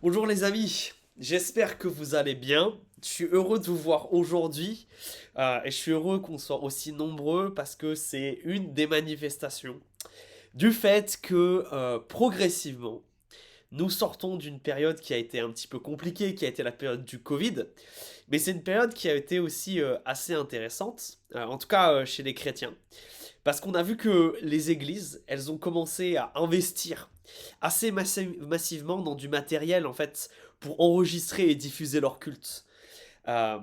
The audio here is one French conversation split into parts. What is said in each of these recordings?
Bonjour les amis, j'espère que vous allez bien. Je suis heureux de vous voir aujourd'hui et je suis heureux qu'on soit aussi nombreux parce que c'est une des manifestations du fait que progressivement nous sortons d'une période qui a été un petit peu compliquée, qui a été la période du Covid, mais c'est une période qui a été aussi assez intéressante, en tout cas chez les chrétiens. Parce qu'on a vu que les églises, elles ont commencé à investir assez massivement dans du matériel, en fait, pour enregistrer et diffuser leur culte. Euh,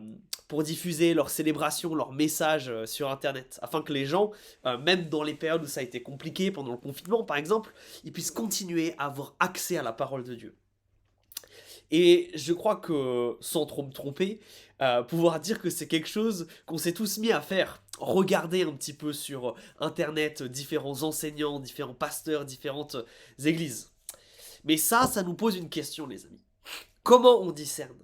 pour diffuser leurs célébrations, leurs messages sur Internet, afin que les gens, même dans les périodes où ça a été compliqué, pendant le confinement par exemple, ils puissent continuer à avoir accès à la parole de Dieu. Et je crois que, sans trop me tromper, pouvoir dire que c'est quelque chose qu'on s'est tous mis à faire. Regarder un petit peu sur Internet différents enseignants, différents pasteurs, différentes églises. Mais ça nous pose une question, les amis. Comment on discerne?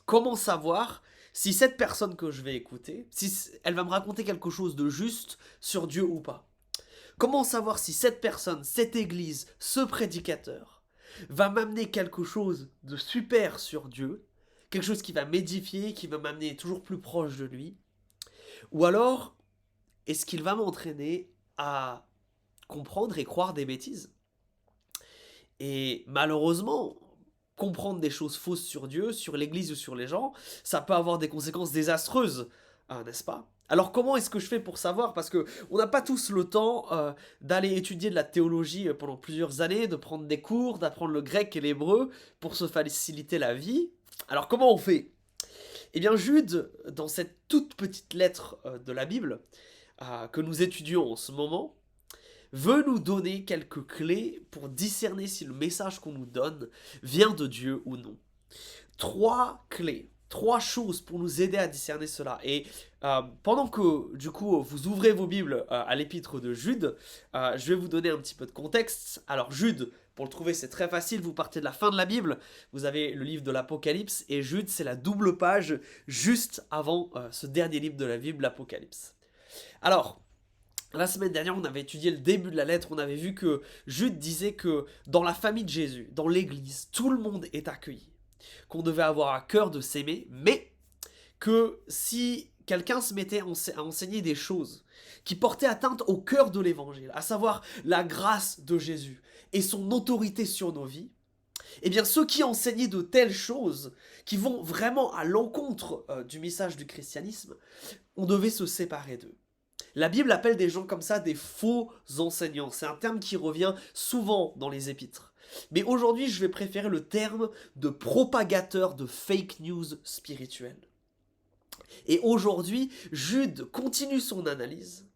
Comment savoir si cette personne que je vais écouter, si elle va me raconter quelque chose de juste sur Dieu ou pas? Comment savoir si cette personne, cette église, ce prédicateur va m'amener quelque chose de super sur Dieu, quelque chose qui va m'édifier, qui va m'amener toujours plus proche de lui, ou alors est-ce qu'il va m'entraîner à comprendre et croire des bêtises? Et malheureusement, comprendre des choses fausses sur Dieu, sur l'Église ou sur les gens, ça peut avoir des conséquences désastreuses, n'est-ce pas? Alors comment est-ce que je fais pour savoir? Parce que on n'a pas tous le temps d'aller étudier de la théologie pendant plusieurs années, de prendre des cours, d'apprendre le grec et l'hébreu pour se faciliter la vie. Alors comment on fait? Eh bien Jude, dans cette toute petite lettre de la Bible que nous étudions en ce moment, veut nous donner quelques clés pour discerner si le message qu'on nous donne vient de Dieu ou non. Trois clés, trois choses pour nous aider à discerner cela. Et pendant que du coup vous ouvrez vos Bibles à l'épître de Jude, je vais vous donner un petit peu de contexte. Alors Jude, pour le trouver c'est très facile, vous partez de la fin de la Bible, vous avez le livre de l'Apocalypse, et Jude c'est la double page juste avant ce dernier livre de la Bible, l'Apocalypse. Alors, la semaine dernière, on avait étudié le début de la lettre, on avait vu que Jude disait que dans la famille de Jésus, dans l'église, tout le monde est accueilli, qu'on devait avoir à cœur de s'aimer, mais que si quelqu'un se mettait à enseigner des choses qui portaient atteinte au cœur de l'évangile, à savoir la grâce de Jésus et son autorité sur nos vies, eh bien ceux qui enseignaient de telles choses, qui vont vraiment à l'encontre du message du christianisme, on devait se séparer d'eux. La Bible appelle des gens comme ça des faux enseignants. C'est un terme qui revient souvent dans les épîtres. Mais aujourd'hui, je vais préférer le terme de propagateur de fake news spirituelles. Et aujourd'hui, Jude continue son analyse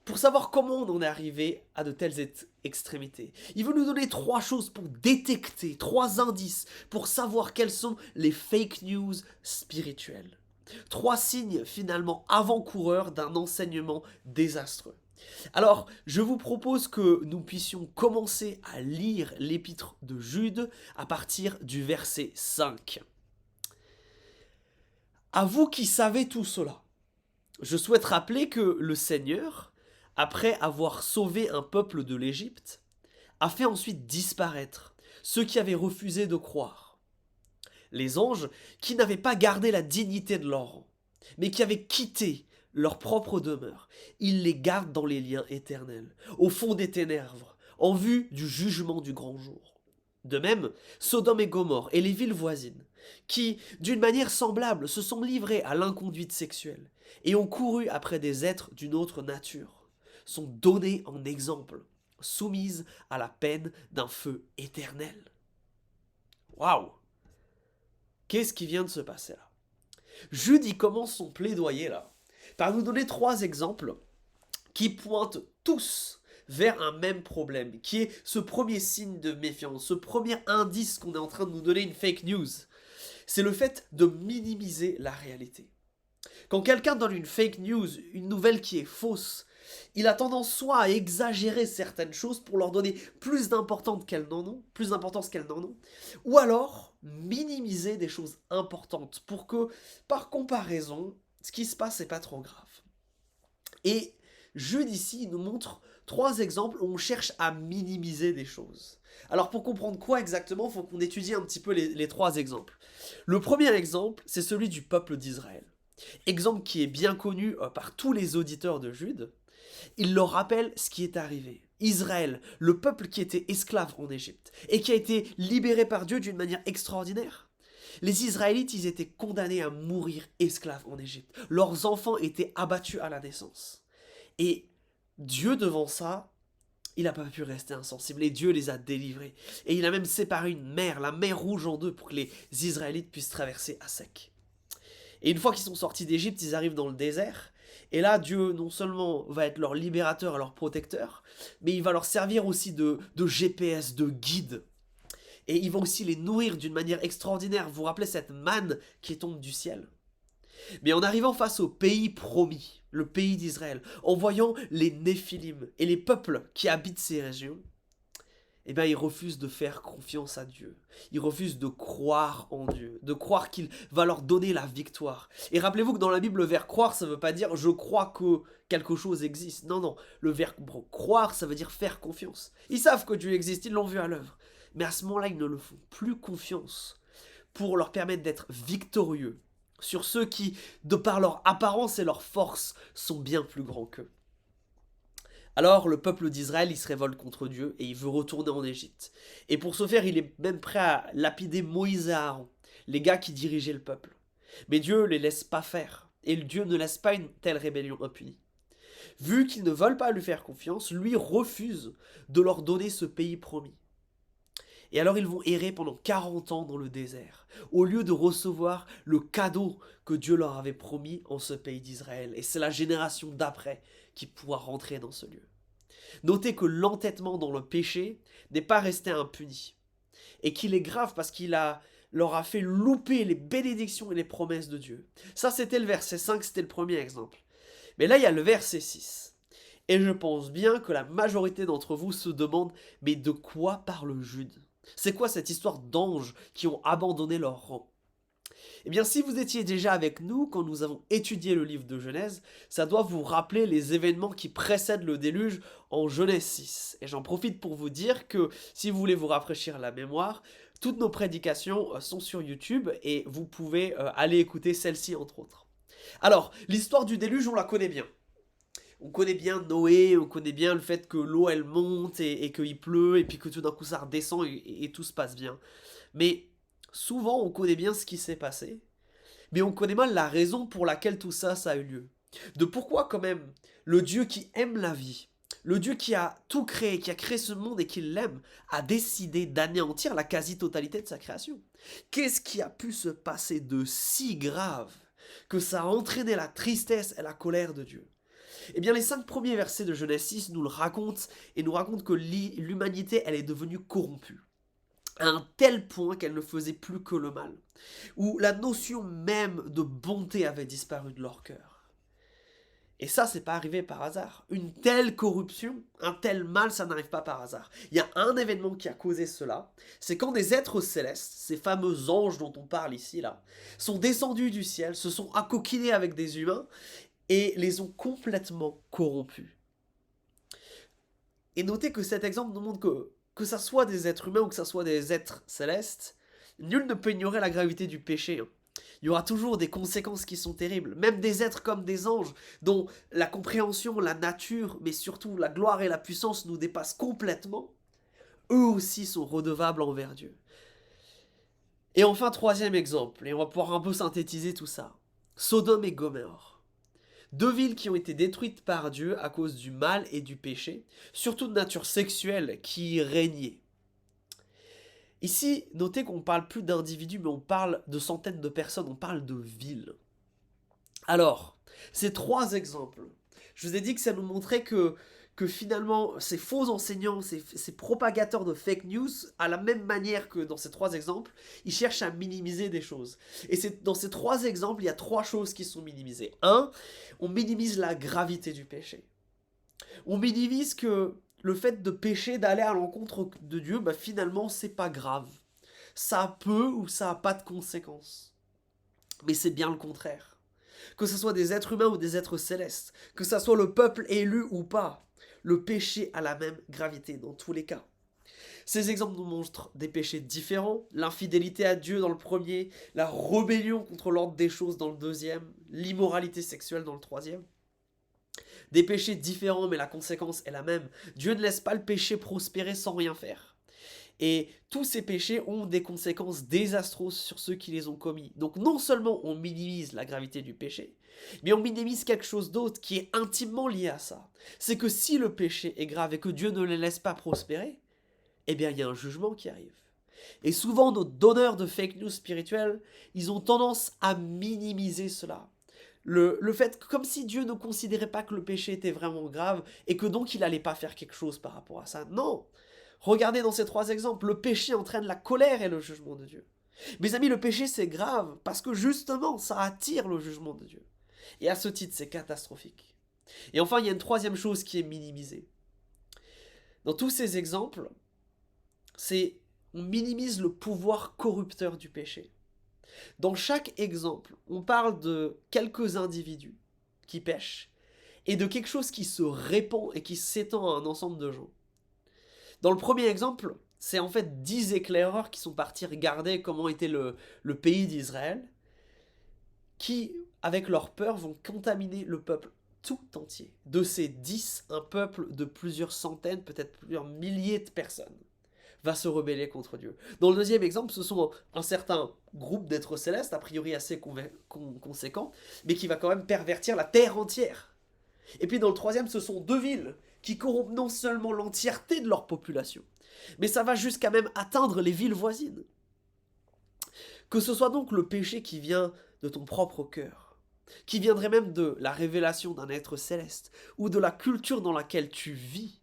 pour savoir comment on en est arrivé à de telles extrémités. Il veut nous donner trois choses pour détecter, trois indices pour savoir quelles sont les fake news spirituelles. Trois signes finalement avant-coureurs d'un enseignement désastreux. Alors, je vous propose que nous puissions commencer à lire l'épître de Jude à partir du verset 5. À vous qui savez tout cela, je souhaite rappeler que le Seigneur, après avoir sauvé un peuple de l'Égypte, a fait ensuite disparaître ceux qui avaient refusé de croire. Les anges qui n'avaient pas gardé la dignité de leur rang, mais qui avaient quitté leur propre demeure, il les garde dans les liens éternels, au fond des ténèbres, en vue du jugement du grand jour. De même, Sodome et Gomorrhe et les villes voisines, qui, d'une manière semblable, se sont livrées à l'inconduite sexuelle et ont couru après des êtres d'une autre nature, sont données en exemple, soumises à la peine d'un feu éternel. Waouh! Qu'est-ce qui vient de se passer là? Jude y commence son plaidoyer là, par nous donner trois exemples qui pointent tous vers un même problème, qui est ce premier signe de méfiance, ce premier indice qu'on est en train de nous donner une fake news. C'est le fait de minimiser la réalité. Quand quelqu'un donne une fake news, une nouvelle qui est fausse, il a tendance soit à exagérer certaines choses pour leur donner plus d'importance qu'elles n'en ont, ou alors minimiser des choses importantes pour que, par comparaison, ce qui se passe n'est pas trop grave. Et Jude ici nous montre trois exemples où on cherche à minimiser des choses. Alors pour comprendre quoi exactement, il faut qu'on étudie un petit peu les trois exemples. Le premier exemple, c'est celui du peuple d'Israël. Exemple qui est bien connu par tous les auditeurs de Jude. Il leur rappelle ce qui est arrivé. Israël, le peuple qui était esclave en Égypte et qui a été libéré par Dieu d'une manière extraordinaire. Les Israélites, ils étaient condamnés à mourir esclaves en Égypte. Leurs enfants étaient abattus à la naissance. Et Dieu, devant ça, il n'a pas pu rester insensible et Dieu les a délivrés. Et il a même séparé une mer, la mer Rouge en deux, pour que les Israélites puissent traverser à sec. Et une fois qu'ils sont sortis d'Égypte, ils arrivent dans le désert. Et là, Dieu non seulement va être leur libérateur et leur protecteur, mais il va leur servir aussi de GPS, de guide. Et il va aussi les nourrir d'une manière extraordinaire. Vous vous rappelez cette manne qui tombe du ciel? Mais en arrivant face au pays promis, le pays d'Israël, en voyant les Néphilim et les peuples qui habitent ces régions, eh bien, ils refusent de faire confiance à Dieu. Ils refusent de croire en Dieu, de croire qu'il va leur donner la victoire. Et rappelez-vous que dans la Bible, le verbe croire, ça ne veut pas dire je crois que quelque chose existe. Non, non. Le verbe croire, ça veut dire faire confiance. Ils savent que Dieu existe, ils l'ont vu à l'œuvre. Mais à ce moment-là, ils ne le font plus confiance pour leur permettre d'être victorieux sur ceux qui, de par leur apparence et leur force, sont bien plus grands qu'eux. Alors le peuple d'Israël, il se révolte contre Dieu et il veut retourner en Égypte. Et pour ce faire, il est même prêt à lapider Moïse et Aaron, les gars qui dirigeaient le peuple. Mais Dieu ne les laisse pas faire. Et Dieu ne laisse pas une telle rébellion impunie. Vu qu'ils ne veulent pas lui faire confiance, lui refuse de leur donner ce pays promis. Et alors ils vont errer pendant 40 ans dans le désert, au lieu de recevoir le cadeau que Dieu leur avait promis en ce pays d'Israël. Et c'est la génération d'après qui pourra rentrer dans ce lieu. Notez que l'entêtement dans le péché n'est pas resté impuni. Et qu'il est grave parce leur a fait louper les bénédictions et les promesses de Dieu. Ça, c'était le verset 5, c'était le premier exemple. Mais là, il y a le verset 6. Et je pense bien que la majorité d'entre vous se demande, mais de quoi parle Jude? C'est quoi cette histoire d'anges qui ont abandonné leur rang? Eh bien, si vous étiez déjà avec nous quand nous avons étudié le livre de Genèse, ça doit vous rappeler les événements qui précèdent le déluge en Genèse 6. Et j'en profite pour vous dire que si vous voulez vous rafraîchir la mémoire, toutes nos prédications sont sur YouTube et vous pouvez aller écouter celle-ci entre autres. Alors, l'histoire du déluge, on la connaît bien. On connaît bien Noé, on connaît bien le fait que l'eau elle monte et qu'il pleut et puis que tout d'un coup ça redescend et tout se passe bien. Mais souvent on connaît bien ce qui s'est passé, mais on connaît mal la raison pour laquelle tout ça, ça a eu lieu. De pourquoi quand même le Dieu qui aime la vie, le Dieu qui a tout créé, qui a créé ce monde et qui l'aime, a décidé d'anéantir la quasi-totalité de sa création. Qu'est-ce qui a pu se passer de si grave que ça a entraîné la tristesse et la colère de Dieu? Eh bien, les 5 premiers versets de Genèse 6 nous le racontent et nous racontent que l'humanité, elle est devenue corrompue à un tel point qu'elle ne faisait plus que le mal, où la notion même de bonté avait disparu de leur cœur. Et ça, c'est pas arrivé par hasard. Une telle corruption, un tel mal, ça n'arrive pas par hasard. Il y a un événement qui a causé cela, c'est quand des êtres célestes, ces fameux anges dont on parle ici, là, sont descendus du ciel, se sont accoquinés avec des humains, et les ont complètement corrompus. Et notez que cet exemple nous montre que ça soit des êtres humains ou que ça soit des êtres célestes, nul ne peut ignorer la gravité du péché. Il y aura toujours des conséquences qui sont terribles. Même des êtres comme des anges, dont la compréhension, la nature, mais surtout la gloire et la puissance nous dépassent complètement, eux aussi sont redevables envers Dieu. Et enfin, troisième exemple, et on va pouvoir un peu synthétiser tout ça. Sodome et Gomorrhe. 2 villes qui ont été détruites par Dieu à cause du mal et du péché, surtout de nature sexuelle, qui y régnait. Ici, notez qu'on ne parle plus d'individus, mais on parle de centaines de personnes, on parle de villes. Alors, ces 3 exemples, je vous ai dit que ça nous montrait que finalement, ces faux enseignants, ces propagateurs de fake news, à la même manière que dans ces 3 exemples, ils cherchent à minimiser des choses. Et dans ces 3 exemples, il y a 3 choses qui sont minimisées. 1, on minimise la gravité du péché. On minimise que le fait de pécher, d'aller à l'encontre de Dieu, bah finalement, c'est pas grave. Ça peut ou ça n'a pas de conséquences. Mais c'est bien le contraire. Que ce soit des êtres humains ou des êtres célestes, que ce soit le peuple élu ou pas, le péché a la même gravité dans tous les cas. Ces exemples nous montrent des péchés différents, l'infidélité à Dieu dans le premier, la rébellion contre l'ordre des choses dans le deuxième, l'immoralité sexuelle dans le troisième. Des péchés différents, mais la conséquence est la même. Dieu ne laisse pas le péché prospérer sans rien faire. Et tous ces péchés ont des conséquences désastreuses sur ceux qui les ont commis. Donc non seulement on minimise la gravité du péché, mais on minimise quelque chose d'autre qui est intimement lié à ça. C'est que si le péché est grave et que Dieu ne le laisse pas prospérer, eh bien il y a un jugement qui arrive. Et souvent nos donneurs de fake news spirituels, ils ont tendance à minimiser cela. Le fait, comme si Dieu ne considérait pas que le péché était vraiment grave et que donc il n'allait pas faire quelque chose par rapport à ça. Non. Regardez dans ces trois exemples, le péché entraîne la colère et le jugement de Dieu. Mes amis, le péché c'est grave parce que justement ça attire le jugement de Dieu. Et à ce titre, c'est catastrophique. Et enfin, il y a une troisième chose qui est minimisée. Dans tous ces exemples, on minimise le pouvoir corrupteur du péché. Dans chaque exemple, on parle de quelques individus qui pêchent et de quelque chose qui se répand et qui s'étend à un ensemble de gens. Dans le premier exemple, c'est en fait 10 éclaireurs qui sont partis regarder comment était le pays d'Israël, qui, avec leur peur, vont contaminer le peuple tout entier. De ces 10, un peuple de plusieurs centaines, peut-être plusieurs milliers de personnes va se rebeller contre Dieu. Dans le deuxième exemple, ce sont un certain groupe d'êtres célestes, a priori assez conséquent, mais qui va quand même pervertir la terre entière. Et puis dans le troisième, ce sont 2 villes qui corrompent non seulement l'entièreté de leur population, mais ça va jusqu'à même atteindre les villes voisines. Que ce soit donc le péché qui vient de ton propre cœur, qui viendrait même de la révélation d'un être céleste, ou de la culture dans laquelle tu vis,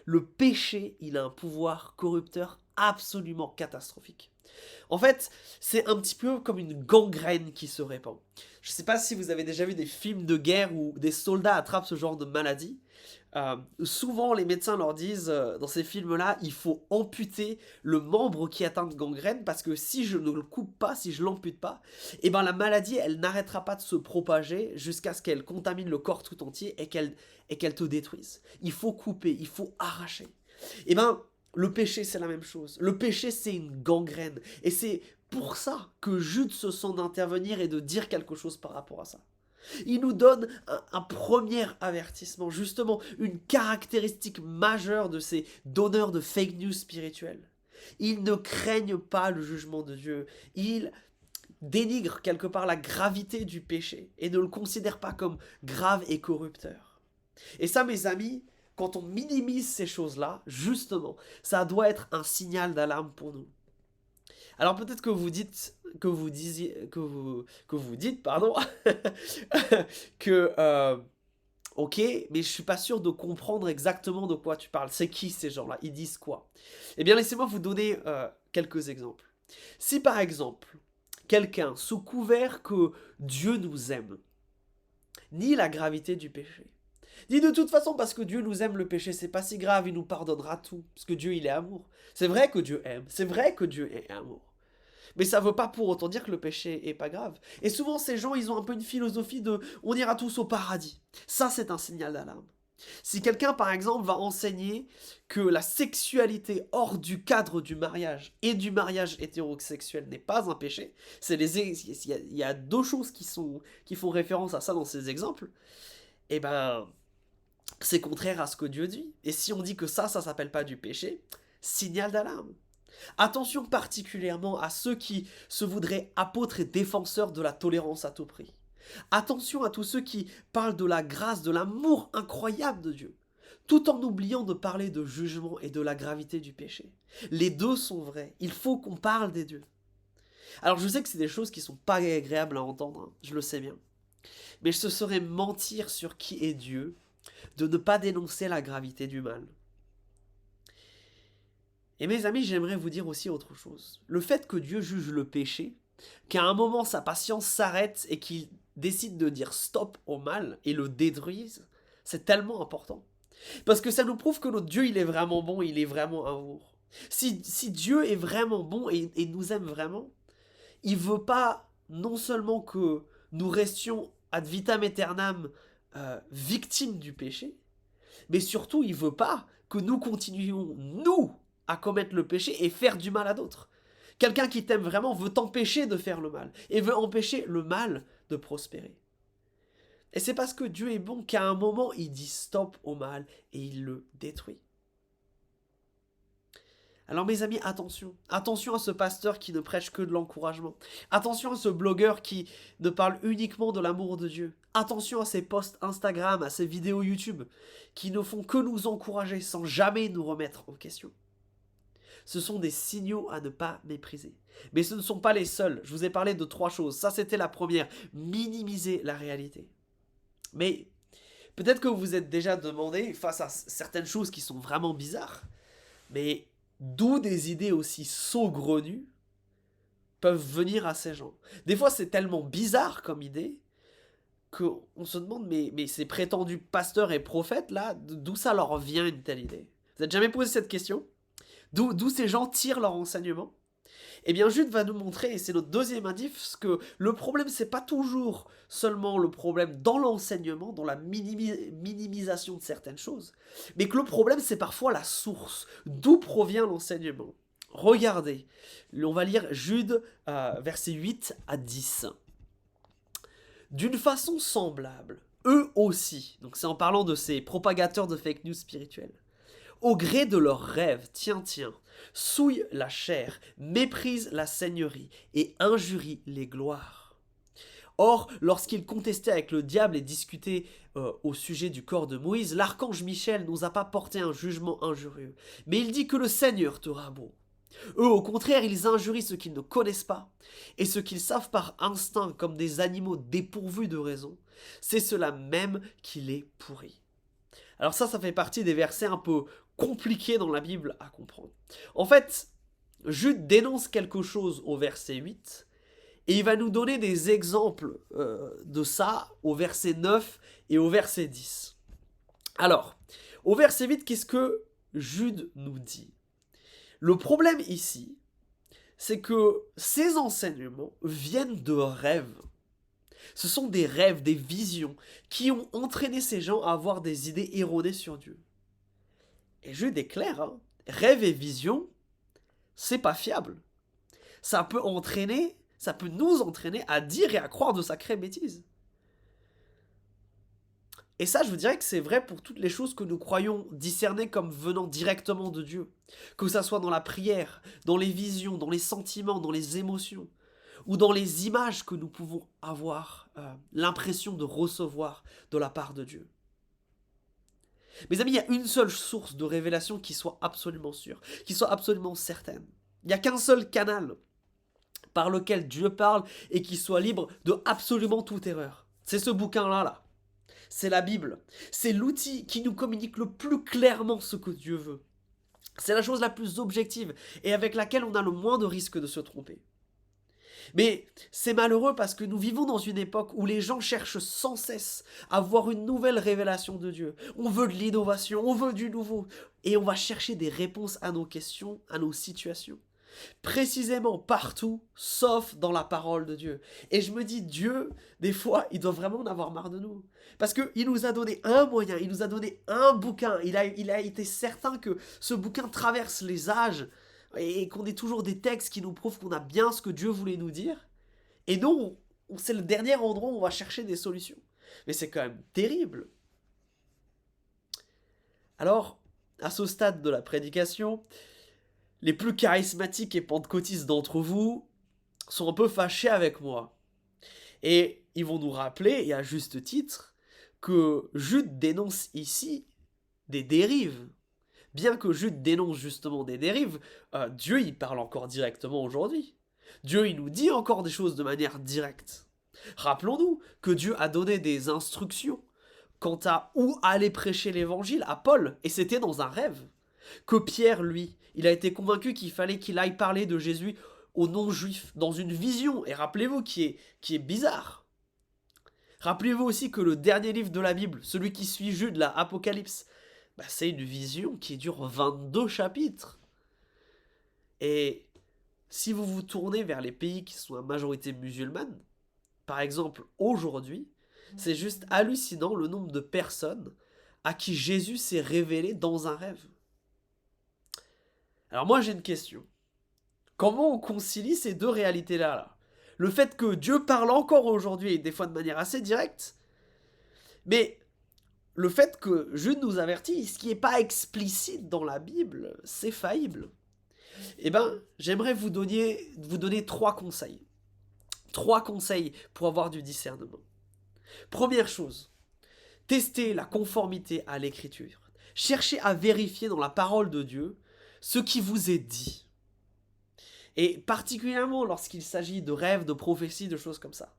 le péché, il a un pouvoir corrupteur absolument catastrophique. En fait, c'est un petit peu comme une gangrène qui se répand. Je ne sais pas si vous avez déjà vu des films de guerre où des soldats attrapent ce genre de maladie. Souvent, les médecins leur disent, dans ces films-là, il faut amputer le membre qui est atteint de gangrène parce que si je ne le coupe pas, si je l'ampute pas, eh ben la maladie, elle n'arrêtera pas de se propager jusqu'à ce qu'elle contamine le corps tout entier et qu'elle te détruise. Il faut couper, il faut arracher. Eh ben, le péché, c'est la même chose. Le péché, c'est une gangrène. Et c'est pour ça que Jude se sent d'intervenir et de dire quelque chose par rapport à ça. Il nous donne un premier avertissement, justement une caractéristique majeure de ces donneurs de fake news spirituels. Ils ne craignent pas le jugement de Dieu. Ils dénigrent quelque part la gravité du péché et ne le considèrent pas comme grave et corrupteur. Et ça, mes amis, quand on minimise ces choses-là, justement, ça doit être un signal d'alarme pour nous. Alors peut-être que vous dites, pardon, que ok, mais je suis pas sûr de comprendre exactement de quoi tu parles. C'est qui ces gens-là? Ils disent quoi? Eh bien, laissez-moi vous donner quelques exemples. Si par exemple, quelqu'un, sous couvert que Dieu nous aime, nie la gravité du péché, dit de toute façon parce que Dieu nous aime, le péché c'est pas si grave, il nous pardonnera tout, parce que Dieu il est amour. C'est vrai que Dieu aime, c'est vrai que Dieu est amour. Mais ça veut pas pour autant dire que le péché est pas grave. Et souvent ces gens ils ont un peu une philosophie de on ira tous au paradis. Ça c'est un signal d'alarme. Si quelqu'un par exemple va enseigner que la sexualité hors du cadre du mariage et du mariage hétérosexuel n'est pas un péché, il y a deux choses qui font référence à ça dans ces exemples, et ben c'est contraire à ce que Dieu dit. Et si on dit que ça s'appelle pas du péché, signal d'alarme. Attention particulièrement à ceux qui se voudraient apôtres et défenseurs de la tolérance à tout prix. Attention à tous ceux qui parlent de la grâce, de l'amour incroyable de Dieu, tout en oubliant de parler de jugement et de la gravité du péché. Les deux sont vrais, il faut qu'on parle des deux. Alors je sais que c'est des choses qui sont pas agréables à entendre, hein, je le sais bien. Mais ce serait mentir sur qui est Dieu de ne pas dénoncer la gravité du mal. Et mes amis, j'aimerais vous dire aussi autre chose. Le fait que Dieu juge le péché, qu'à un moment sa patience s'arrête et qu'il décide de dire stop au mal et le détruise, c'est tellement important. Parce que ça nous prouve que notre Dieu, il est vraiment bon, il est vraiment amour. Si Dieu est vraiment bon et nous aime vraiment, il veut pas non seulement que nous restions ad vitam aeternam victimes du péché, mais surtout il veut pas que nous continuions, nous, à commettre le péché et faire du mal à d'autres. Quelqu'un qui t'aime vraiment veut t'empêcher de faire le mal et veut empêcher le mal de prospérer. Et c'est parce que Dieu est bon qu'à un moment, il dit stop au mal et il le détruit. Alors mes amis, attention. Attention à ce pasteur qui ne prêche que de l'encouragement. Attention à ce blogueur qui ne parle uniquement de l'amour de Dieu. Attention à ces posts Instagram, à ces vidéos YouTube qui ne font que nous encourager sans jamais nous remettre en question. Ce sont des signaux à ne pas mépriser. Mais ce ne sont pas les seuls. Je vous ai parlé de 3 choses. Ça, c'était la première. Minimiser la réalité. Mais peut-être que vous vous êtes déjà demandé, face à certaines choses qui sont vraiment bizarres, mais d'où des idées aussi saugrenues peuvent venir à ces gens. Des fois, c'est tellement bizarre comme idée qu'on se demande, mais ces prétendus pasteurs et prophètes, là, d'où ça leur vient une telle idée? Vous n'avez jamais posé cette question? D'où ces gens tirent leur enseignement? Eh bien, Jude va nous montrer, et c'est notre deuxième indice, que le problème, c'est pas toujours seulement le problème dans l'enseignement, dans la minimisation de certaines choses, mais que le problème, c'est parfois la source, d'où provient l'enseignement. Regardez, on va lire Jude, versets 8 à 10. D'une façon semblable, eux aussi, donc c'est en parlant de ces propagateurs de fake news spirituelles, au gré de leurs rêves, tiens, souillent la chair, méprisent la seigneurie et injurient les gloires. Or, lorsqu'ils contestaient avec le diable et discutaient au sujet du corps de Moïse, l'archange Michel n'osa pas porter un jugement injurieux, mais il dit que le Seigneur te rabaud. Eux, au contraire, ils injurient ce qu'ils ne connaissent pas, et ce qu'ils savent par instinct comme des animaux dépourvus de raison, c'est cela même qui les pourrit. Alors ça fait partie des versets un peu compliqués dans la Bible à comprendre. En fait, Jude dénonce quelque chose au verset 8, et il va nous donner des exemples de ça au verset 9 et au verset 10. Alors, au verset 8, qu'est-ce que Jude nous dit? Le problème ici, c'est que ces enseignements viennent de rêves. Ce sont des rêves, des visions qui ont entraîné ces gens à avoir des idées erronées sur Dieu. Et Jude est clair, hein, rêve et vision, c'est pas fiable. Ça peut nous entraîner à dire et à croire de sacrées bêtises. Et ça, je vous dirais que c'est vrai pour toutes les choses que nous croyons discerner comme venant directement de Dieu. Que ça soit dans la prière, dans les visions, dans les sentiments, dans les émotions, ou dans les images que nous pouvons avoir l'impression de recevoir de la part de Dieu. Mes amis, il y a une seule source de révélation qui soit absolument sûre, qui soit absolument certaine. Il n'y a qu'un seul canal par lequel Dieu parle et qui soit libre de absolument toute erreur. C'est ce bouquin-là. C'est la Bible. C'est l'outil qui nous communique le plus clairement ce que Dieu veut. C'est la chose la plus objective et avec laquelle on a le moins de risque de se tromper. Mais c'est malheureux parce que nous vivons dans une époque où les gens cherchent sans cesse à voir une nouvelle révélation de Dieu. On veut de l'innovation, on veut du nouveau. Et on va chercher des réponses à nos questions, à nos situations. Précisément partout, sauf dans la parole de Dieu. Et je me dis, Dieu, des fois, il doit vraiment en avoir marre de nous. Parce qu'il nous a donné un moyen, il nous a donné un bouquin. Il a été certain que ce bouquin traverse les âges et qu'on ait toujours des textes qui nous prouvent qu'on a bien ce que Dieu voulait nous dire. Et non, c'est le dernier endroit où on va chercher des solutions. Mais c'est quand même terrible. Alors, à ce stade de la prédication, les plus charismatiques et pentecôtistes d'entre vous sont un peu fâchés avec moi. Et ils vont nous rappeler, et à juste titre, que Jude dénonce ici des dérives. Bien que Jude dénonce justement des dérives, Dieu y parle encore directement aujourd'hui. Dieu il nous dit encore des choses de manière directe. Rappelons-nous que Dieu a donné des instructions quant à où aller prêcher l'évangile à Paul, et c'était dans un rêve. Que Pierre, lui, il a été convaincu qu'il fallait qu'il aille parler de Jésus aux non-juifs dans une vision, et rappelez-vous qui est bizarre. Rappelez-vous aussi que le dernier livre de la Bible, celui qui suit Jude, la Apocalypse, c'est une vision qui dure 22 chapitres. Et si vous vous tournez vers les pays qui sont à majorité musulmane, par exemple aujourd'hui, c'est juste hallucinant le nombre de personnes à qui Jésus s'est révélé dans un rêve. Alors moi j'ai une question. Comment on concilie ces deux réalités-là là? Le fait que Dieu parle encore aujourd'hui, et des fois de manière assez directe, mais le fait que Jude nous avertit, ce qui n'est pas explicite dans la Bible, c'est faillible. Eh bien, j'aimerais vous donner trois conseils. Trois conseils pour avoir du discernement. Première chose, testez la conformité à l'écriture. Cherchez à vérifier dans la parole de Dieu ce qui vous est dit. Et particulièrement lorsqu'il s'agit de rêves, de prophéties, de choses comme ça.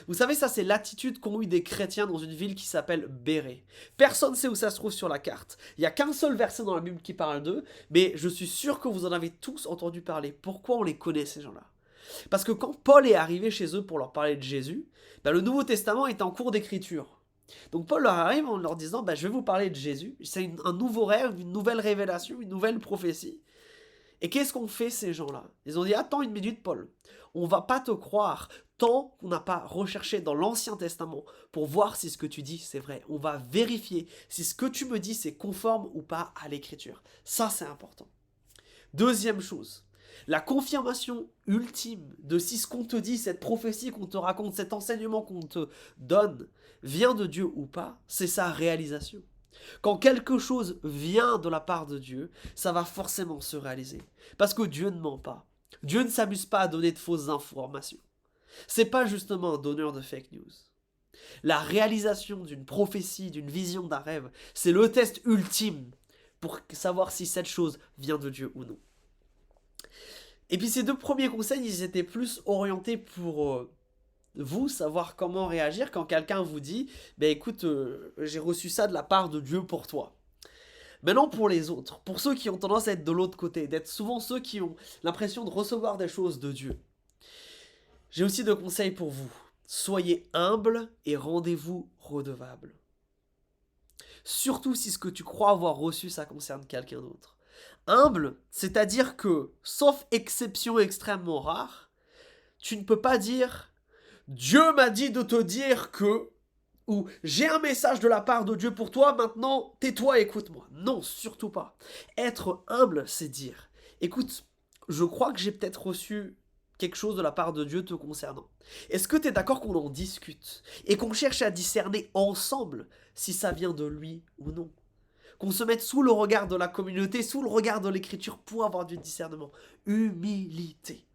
Vous savez, ça c'est l'attitude qu'ont eu des chrétiens dans une ville qui s'appelle Bérée. Personne ne sait où ça se trouve sur la carte. Il n'y a qu'un seul verset dans la Bible qui parle d'eux, mais je suis sûr que vous en avez tous entendu parler. Pourquoi on les connaît ces gens-là? Parce que quand Paul est arrivé chez eux pour leur parler de Jésus, le Nouveau Testament est en cours d'écriture. Donc Paul leur arrive en leur disant, je vais vous parler de Jésus. C'est un nouveau rêve, une nouvelle révélation, une nouvelle prophétie. Et qu'est-ce qu'ont fait ces gens-là? Ils ont dit, attends une minute Paul, on va pas te croire tant qu'on n'a pas recherché dans l'Ancien Testament pour voir si ce que tu dis c'est vrai. On va vérifier si ce que tu me dis c'est conforme ou pas à l'écriture. Ça c'est important. Deuxième chose, la confirmation ultime de si ce qu'on te dit, cette prophétie qu'on te raconte, cet enseignement qu'on te donne vient de Dieu ou pas, c'est sa réalisation. Quand quelque chose vient de la part de Dieu, ça va forcément se réaliser. Parce que Dieu ne ment pas. Dieu ne s'amuse pas à donner de fausses informations. C'est pas justement un donneur de fake news. La réalisation d'une prophétie, d'une vision, d'un rêve, c'est le test ultime pour savoir si cette chose vient de Dieu ou non. Et puis ces deux premiers conseils, ils étaient plus orientés pour vous, savoir comment réagir quand quelqu'un vous dit écoute, j'ai reçu ça de la part de Dieu pour toi. Maintenant pour les autres, pour ceux qui ont tendance à être de l'autre côté, d'être souvent ceux qui ont l'impression de recevoir des choses de Dieu, j'ai aussi deux conseils pour vous. Soyez humble et rendez-vous redevable. Surtout si ce que tu crois avoir reçu, ça concerne quelqu'un d'autre. Humble, c'est-à-dire que, sauf exception extrêmement rare, tu ne peux pas dire Dieu m'a dit de te dire que, ou j'ai un message de la part de Dieu pour toi, maintenant tais-toi, écoute-moi. Non, surtout pas. Être humble, c'est dire écoute, je crois que j'ai peut-être reçu quelque chose de la part de Dieu te concernant. Est-ce que tu es d'accord qu'on en discute et qu'on cherche à discerner ensemble si ça vient de lui ou non? Qu'on se mette sous le regard de la communauté, sous le regard de l'écriture pour avoir du discernement. Humilité.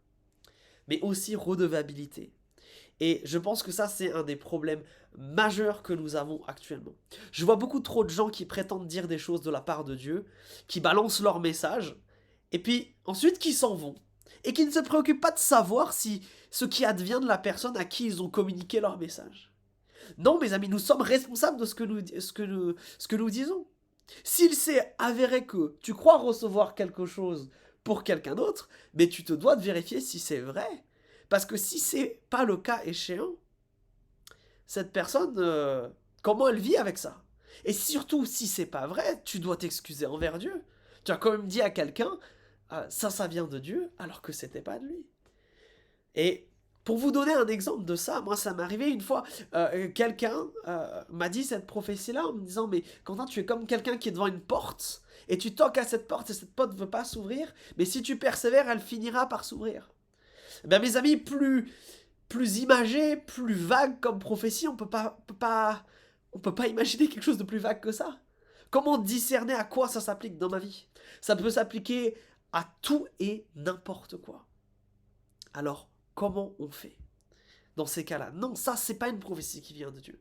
Mais aussi redevabilité. Et je pense que ça, c'est un des problèmes majeurs que nous avons actuellement. Je vois beaucoup trop de gens qui prétendent dire des choses de la part de Dieu, qui balancent leur message, et puis ensuite qui s'en vont, et qui ne se préoccupent pas de savoir si ce qui advient de la personne à qui ils ont communiqué leur message. Non, mes amis, nous sommes responsables de ce que nous disons. S'il s'est avéré que tu crois recevoir quelque chose pour quelqu'un d'autre, mais tu te dois de vérifier si c'est vrai. Parce que si c'est pas le cas échéant, cette personne, comment elle vit avec ça? Et surtout, si c'est pas vrai, tu dois t'excuser envers Dieu. Tu as quand même dit à quelqu'un, ça vient de Dieu, alors que c'était pas de lui. Et pour vous donner un exemple de ça, moi ça m'est arrivé une fois, quelqu'un m'a dit cette prophétie-là en me disant, mais Quentin, tu es comme quelqu'un qui est devant une porte, et tu toques à cette porte, et cette porte ne veut pas s'ouvrir, mais si tu persévères, elle finira par s'ouvrir. Mes amis, plus imagé, plus vague comme prophétie, on peut pas imaginer quelque chose de plus vague que ça. Comment discerner à quoi ça s'applique dans ma vie? Ça peut s'appliquer à tout et n'importe quoi. Alors, comment on fait dans ces cas-là? Non, ça, c'est pas une prophétie qui vient de Dieu.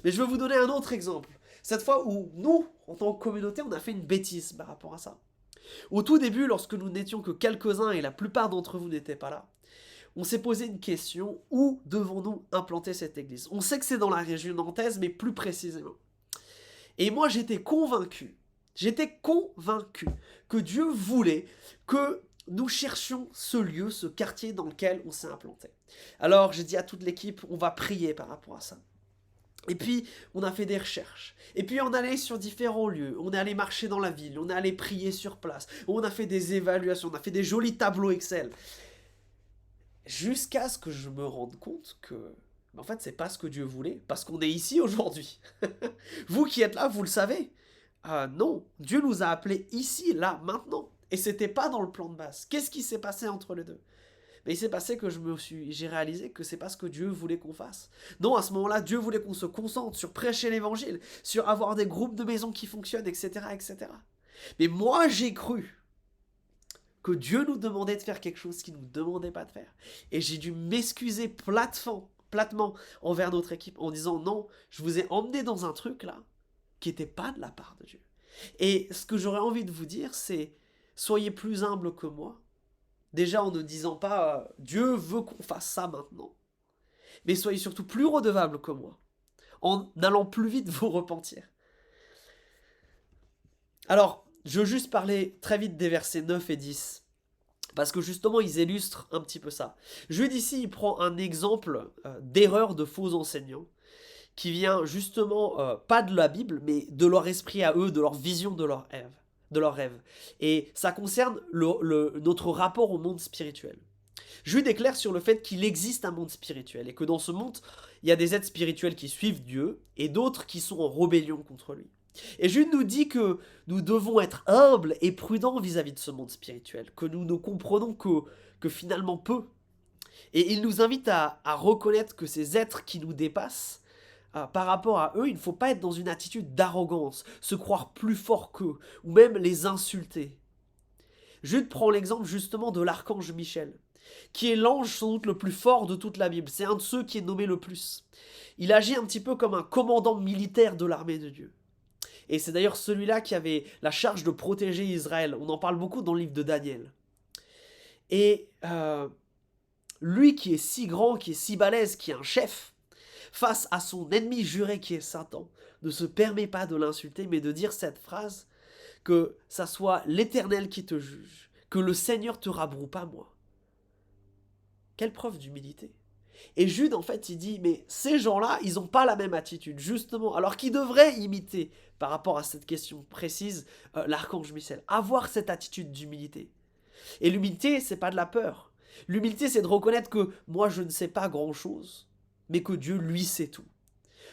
Mais je vais vous donner un autre exemple. Cette fois où nous, en tant que communauté, on a fait une bêtise par rapport à ça. Au tout début, lorsque nous n'étions que quelques-uns et la plupart d'entre vous n'étaient pas là, on s'est posé une question, où devons-nous implanter cette église? On sait que c'est dans la région nantaise, mais plus précisément. Et moi, j'étais convaincu que Dieu voulait que nous cherchions ce lieu, ce quartier dans lequel on s'est implanté. Alors, j'ai dit à toute l'équipe, on va prier par rapport à ça. Et puis, on a fait des recherches. Et puis, on allait sur différents lieux. On est allé marcher dans la ville. On est allé prier sur place. On a fait des évaluations. On a fait des jolis tableaux Excel. Jusqu'à ce que je me rende compte que, en fait, c'est pas ce que Dieu voulait, parce qu'on est ici aujourd'hui. Vous qui êtes là, vous le savez. Non, Dieu nous a appelés ici, là, maintenant. Et c'était pas dans le plan de base. Qu'est-ce qui s'est passé entre les deux? Mais il s'est passé que j'ai réalisé que c'est pas ce que Dieu voulait qu'on fasse. Non, à ce moment-là, Dieu voulait qu'on se concentre sur prêcher l'évangile, sur avoir des groupes de maisons qui fonctionnent, etc., etc. Mais moi, j'ai cru que Dieu nous demandait de faire quelque chose qu'il ne nous demandait pas de faire. Et j'ai dû m'excuser platement envers notre équipe en disant non, je vous ai emmené dans un truc là qui n'était pas de la part de Dieu. Et ce que j'aurais envie de vous dire, c'est soyez plus humbles que moi. Déjà en ne disant pas Dieu veut qu'on fasse ça maintenant. Mais soyez surtout plus redevables que moi. En allant plus vite vous repentir. Alors, je veux juste parler très vite des versets 9 et 10. Parce que justement, ils illustrent un petit peu ça. Jude ici, il prend un exemple d'erreur de faux enseignants qui vient justement pas de la Bible, mais de leur esprit à eux, de leur vision de leur rêve. Et ça concerne notre rapport au monde spirituel. Jude est clair sur le fait qu'il existe un monde spirituel et que dans ce monde, il y a des êtres spirituels qui suivent Dieu et d'autres qui sont en rébellion contre lui. Et Jude nous dit que nous devons être humbles et prudents vis-à-vis de ce monde spirituel, que nous ne comprenons que finalement peu. Et il nous invite à reconnaître que ces êtres qui nous dépassent, par rapport à eux, il ne faut pas être dans une attitude d'arrogance, se croire plus fort qu'eux, ou même les insulter. Jude prend l'exemple justement de l'archange Michel, qui est l'ange sans doute le plus fort de toute la Bible. C'est un de ceux qui est nommé le plus. Il agit un petit peu comme un commandant militaire de l'armée de Dieu. Et c'est d'ailleurs celui-là qui avait la charge de protéger Israël. On en parle beaucoup dans le livre de Daniel. Et lui qui est si grand, qui est si balèze, qui est un chef, face à son ennemi juré qui est Satan, ne se permet pas de l'insulter, mais de dire cette phrase, que ça soit l'Éternel qui te juge, que le Seigneur te rabroue, pas moi. Quelle preuve d'humilité. Et Jude, en fait, il dit, mais ces gens-là, ils n'ont pas la même attitude, justement, alors qu'ils devraient imiter, par rapport à cette question précise, l'archange Michel, avoir cette attitude d'humilité. Et l'humilité, c'est pas de la peur. L'humilité, c'est de reconnaître que moi, je ne sais pas grand-chose, mais que Dieu, lui, sait tout.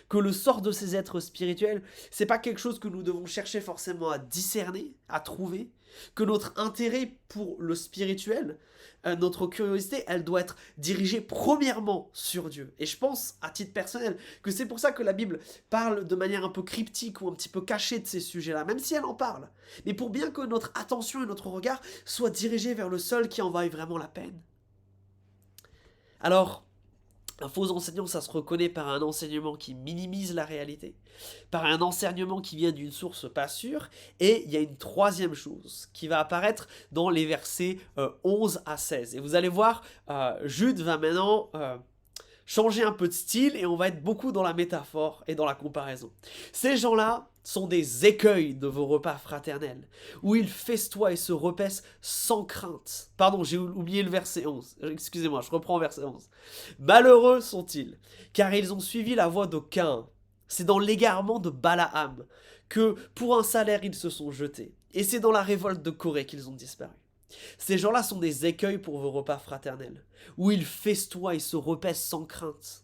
Que le sort de ces êtres spirituels, c'est pas quelque chose que nous devons chercher forcément à discerner, à trouver, que notre intérêt pour le spirituel, notre curiosité, elle doit être dirigée premièrement sur Dieu. Et je pense, à titre personnel, que c'est pour ça que la Bible parle de manière un peu cryptique ou un petit peu cachée de ces sujets-là, même si elle en parle. Mais pour bien que notre attention et notre regard soient dirigés vers le seul qui en vaille vraiment la peine. Alors, un faux enseignant, ça se reconnaît par un enseignement qui minimise la réalité, par un enseignement qui vient d'une source pas sûre, et il y a une troisième chose qui va apparaître dans les versets 11 à 16. Et vous allez voir, Jude va maintenant changer un peu de style et on va être beaucoup dans la métaphore et dans la comparaison. Ces gens-là sont des écueils de vos repas fraternels, où ils festoient et se repaissent sans crainte. Pardon, j'ai oublié le verset 11. Excusez-moi, je reprends verset 11. Malheureux sont-ils, car ils ont suivi la voie de Caïn. C'est dans l'égarement de Balaam que, pour un salaire, ils se sont jetés. Et c'est dans la révolte de Corée qu'ils ont disparu. Ces gens-là sont des écueils pour vos repas fraternels, où ils festoient et se repaissent sans crainte.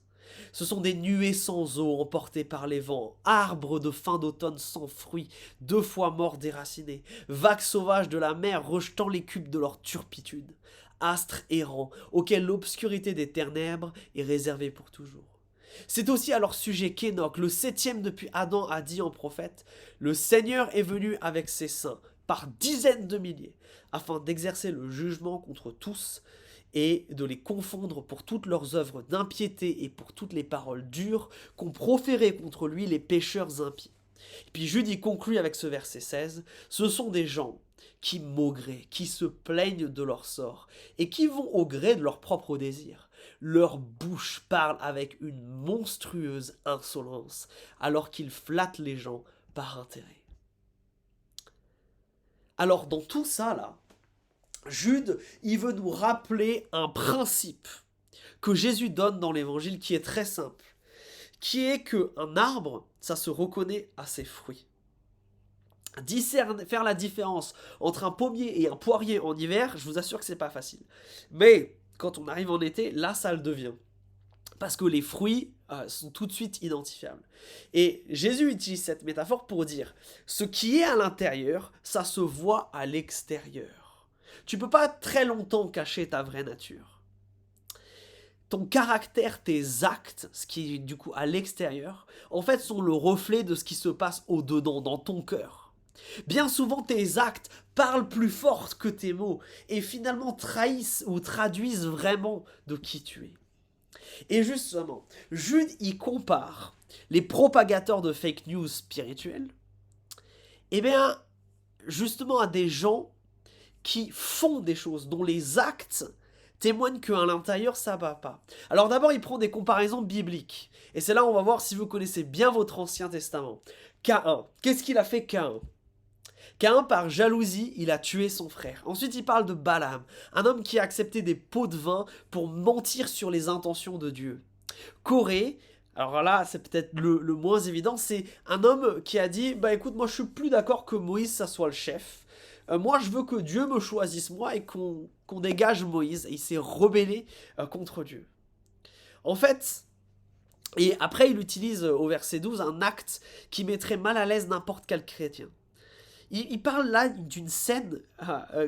Ce sont des nuées sans eau emportées par les vents, arbres de fin d'automne sans fruits, 2 fois morts déracinés, vagues sauvages de la mer rejetant les cubes de leur turpitude, astres errants auxquels l'obscurité des ténèbres est réservée pour toujours. C'est aussi à leur sujet qu'Enoch, le 7e depuis Adam, a dit en prophète « Le Seigneur est venu avec ses saints, par dizaines de milliers, afin d'exercer le jugement contre tous et de les confondre pour toutes leurs œuvres d'impiété et pour toutes les paroles dures qu'ont proférées contre lui les pécheurs impies. » Et puis Jude y conclut avec ce verset 16, « Ce sont des gens qui maugraient, qui se plaignent de leur sort et qui vont au gré de leurs propres désirs. Leur bouche parle avec une monstrueuse insolence, alors qu'ils flattent les gens par intérêt. » Alors dans tout ça là, Jude, il veut nous rappeler un principe que Jésus donne dans l'évangile qui est très simple, qui est qu'un arbre, ça se reconnaît à ses fruits. Faire la différence entre un pommier et un poirier en hiver, je vous assure que c'est pas facile. Mais quand on arrive en été, là ça le devient. Parce que les fruits sont tout de suite identifiables. Et Jésus utilise cette métaphore pour dire, ce qui est à l'intérieur, ça se voit à l'extérieur. Tu peux pas très longtemps cacher ta vraie nature. Ton caractère, tes actes, ce qui est du coup à l'extérieur, en fait sont le reflet de ce qui se passe au-dedans, dans ton cœur. Bien souvent, tes actes parlent plus fort que tes mots et finalement trahissent ou traduisent vraiment de qui tu es. Et justement, Jude y compare les propagateurs de fake news spirituels, eh bien, justement à des gens qui font des choses, dont les actes témoignent qu'à l'intérieur ça va pas. Alors d'abord il prend des comparaisons bibliques. Et c'est là où on va voir si vous connaissez bien votre Ancien Testament. Caïn, qu'est-ce qu'il a fait Caïn? Caïn, par jalousie, il a tué son frère. Ensuite, il parle de Balaam, un homme qui a accepté des pots de vin pour mentir sur les intentions de Dieu. Corée, alors là, c'est peut-être le moins évident, c'est un homme qui a dit, bah écoute, moi je suis plus d'accord que Moïse, ça soit le chef. Moi, je veux que Dieu me choisisse moi et qu'on dégage Moïse. Et il s'est rebellé contre Dieu. En fait, et après, il utilise au verset 12 un acte qui mettrait mal à l'aise n'importe quel chrétien. Il parle là d'une scène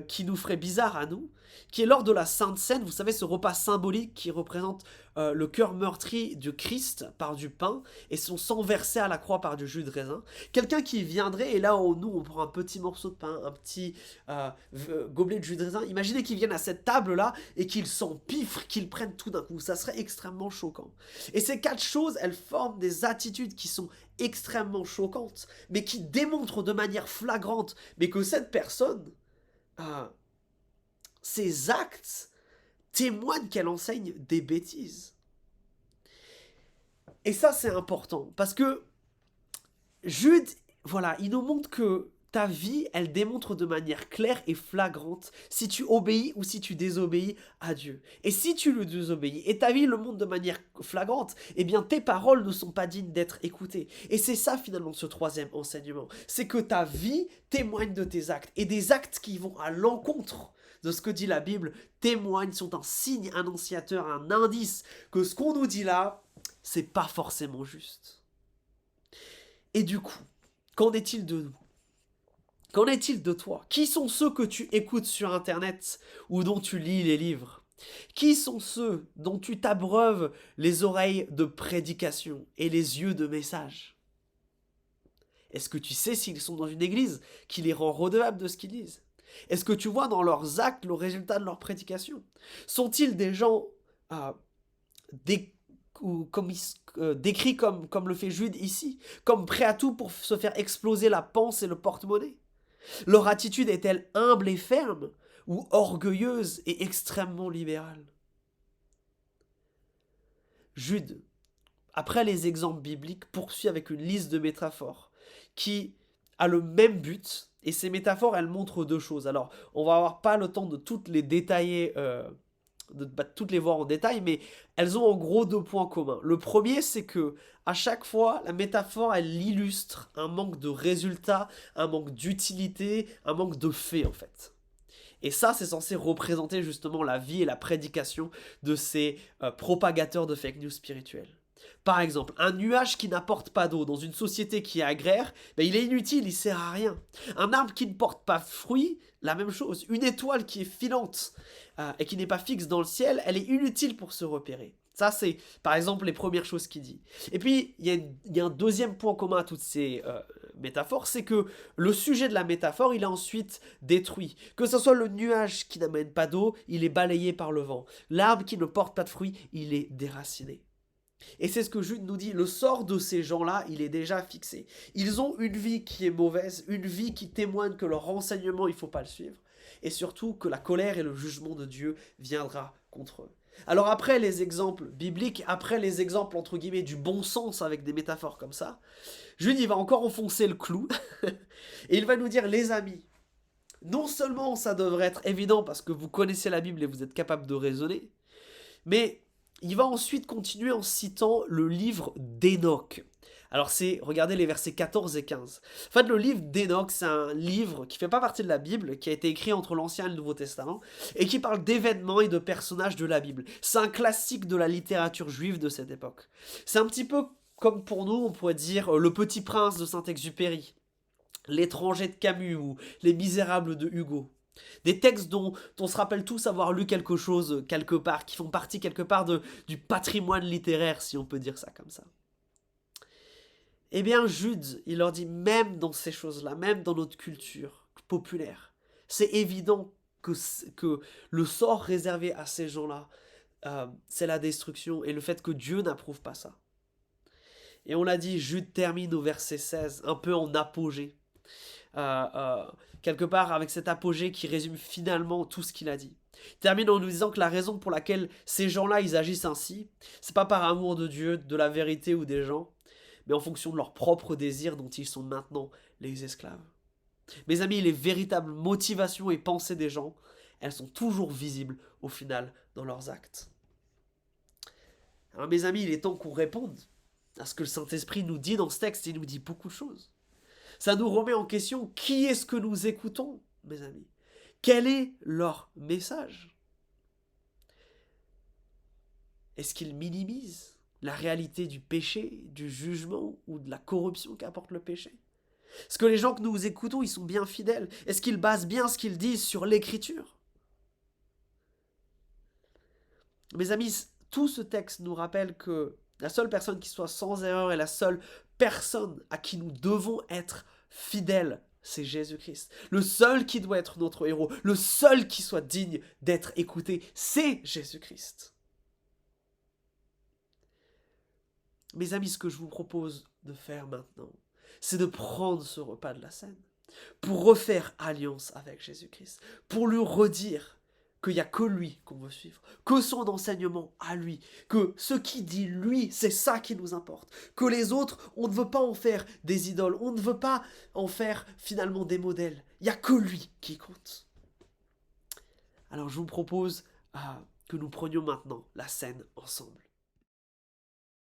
qui nous ferait bizarre à nous, qui est lors de la Sainte Seine, vous savez, ce repas symbolique qui représente le cœur meurtri du Christ par du pain et son sang versé à la croix par du jus de raisin. Quelqu'un qui viendrait, et là nous on prend un petit morceau de pain, un petit gobelet de jus de raisin, imaginez qu'il vienne à cette table-là et qu'il s'empiffre, qu'il prenne tout d'un coup, ça serait extrêmement choquant. Et ces quatre choses, elles forment des attitudes qui sont extrêmement choquantes, mais qui démontrent de manière flagrante, mais que cette personne, ses actes témoignent qu'elle enseigne des bêtises. Et ça, c'est important, parce que Jude, voilà, il nous montre que ta vie, elle démontre de manière claire et flagrante si tu obéis ou si tu désobéis à Dieu. Et si tu le désobéis, et ta vie le montre de manière flagrante, eh bien tes paroles ne sont pas dignes d'être écoutées. Et c'est ça finalement ce troisième enseignement, c'est que ta vie témoigne de tes actes, et des actes qui vont à l'encontre de ce que dit la Bible témoignent, sont un signe annonciateur, un indice que ce qu'on nous dit là, c'est pas forcément juste. Et du coup, qu'en est-il de nous? Qu'en est-il de toi? Qui sont ceux que tu écoutes sur Internet ou dont tu lis les livres? Qui sont ceux dont tu t'abreuves les oreilles de prédication et les yeux de messages? Est-ce que tu sais s'ils sont dans une église qui les rend redevables de ce qu'ils disent? Est-ce que tu vois dans leurs actes le résultat de leur prédication? Sont-ils des gens décrits comme le fait Jude ici, comme prêts à tout pour se faire exploser la panse et le porte-monnaie? Leur attitude est-elle humble et ferme ou orgueilleuse et extrêmement libérale? Jude, après les exemples bibliques, poursuit avec une liste de métaphores qui a le même but, et ces métaphores, elles montrent deux choses. Alors, on va avoir pas le temps de toutes les détailler, de toutes les voir en détail, mais elles ont en gros deux points communs. Le premier, c'est que à chaque fois, la métaphore, elle illustre un manque de résultats, un manque d'utilité, un manque de fait en fait. Et ça, c'est censé représenter justement la vie et la prédication de ces propagateurs de fake news spirituels. Par exemple, un nuage qui n'apporte pas d'eau dans une société qui est agraire, ben il est inutile, il sert à rien. Un arbre qui ne porte pas fruit, la même chose. Une étoile qui est filante et qui n'est pas fixe dans le ciel, elle est inutile pour se repérer. Ça, c'est par exemple les premières choses qu'il dit. Et puis, il y a un deuxième point commun à toutes ces métaphores, c'est que le sujet de la métaphore, il est ensuite détruit. Que ce soit le nuage qui n'amène pas d'eau, il est balayé par le vent. L'arbre qui ne porte pas de fruits, il est déraciné. Et c'est ce que Jude nous dit, le sort de ces gens-là, il est déjà fixé. Ils ont une vie qui est mauvaise, une vie qui témoigne que leur renseignement, il ne faut pas le suivre, et surtout que la colère et le jugement de Dieu viendra contre eux. Alors après les exemples bibliques, après les exemples entre guillemets du bon sens avec des métaphores comme ça, Jude il va encore enfoncer le clou, et il va nous dire, les amis, non seulement ça devrait être évident parce que vous connaissez la Bible et vous êtes capable de raisonner, mais il va ensuite continuer en citant le livre d'Enoch. Alors regardez les versets 14 et 15. En fait, le livre d'Enoch, c'est un livre qui ne fait pas partie de la Bible, qui a été écrit entre l'Ancien et le Nouveau Testament, et qui parle d'événements et de personnages de la Bible. C'est un classique de la littérature juive de cette époque. C'est un petit peu comme pour nous, on pourrait dire Le Petit Prince de Saint-Exupéry, L'étranger de Camus ou Les Misérables de Hugo. Des textes dont on se rappelle tous avoir lu quelque chose quelque part, qui font partie quelque part du patrimoine littéraire, si on peut dire ça comme ça. Eh bien, Jude, il leur dit, même dans ces choses-là, même dans notre culture populaire, c'est évident que le sort réservé à ces gens-là, c'est la destruction et le fait que Dieu n'approuve pas ça. Et on l'a dit, Jude termine au verset 16, un peu en apogée. Quelque part avec cet apogée qui résume finalement tout ce qu'il a dit. Il termine en nous disant que la raison pour laquelle ces gens-là, ils agissent ainsi, c'est pas par amour de Dieu, de la vérité ou des gens, mais en fonction de leurs propres désirs dont ils sont maintenant les esclaves. Mes amis, les véritables motivations et pensées des gens, elles sont toujours visibles au final dans leurs actes. Alors mes amis, il est temps qu'on réponde à ce que le Saint-Esprit nous dit dans ce texte. Il nous dit beaucoup de choses. Ça nous remet en question qui est-ce que nous écoutons, mes amis. Quel est leur message? Est-ce qu'ils minimisent la réalité du péché, du jugement ou de la corruption qu'apporte le péché? Est-ce que les gens que nous écoutons, ils sont bien fidèles? Est-ce qu'ils basent bien ce qu'ils disent sur l'écriture? Mes amis, tout ce texte nous rappelle que la seule personne qui soit sans erreur et la seule personne à qui nous devons être fidèles, c'est Jésus-Christ. Le seul qui doit être notre héros, le seul qui soit digne d'être écouté, c'est Jésus-Christ. Mes amis, ce que je vous propose de faire maintenant, c'est de prendre ce repas de la scène pour refaire alliance avec Jésus-Christ, pour lui redire qu'il n'y a que lui qu'on veut suivre, que son enseignement à lui, que ce qu'il dit lui, c'est ça qui nous importe, que les autres, on ne veut pas en faire des idoles, on ne veut pas en faire finalement des modèles, il n'y a que lui qui compte. Alors je vous propose que nous prenions maintenant la scène ensemble.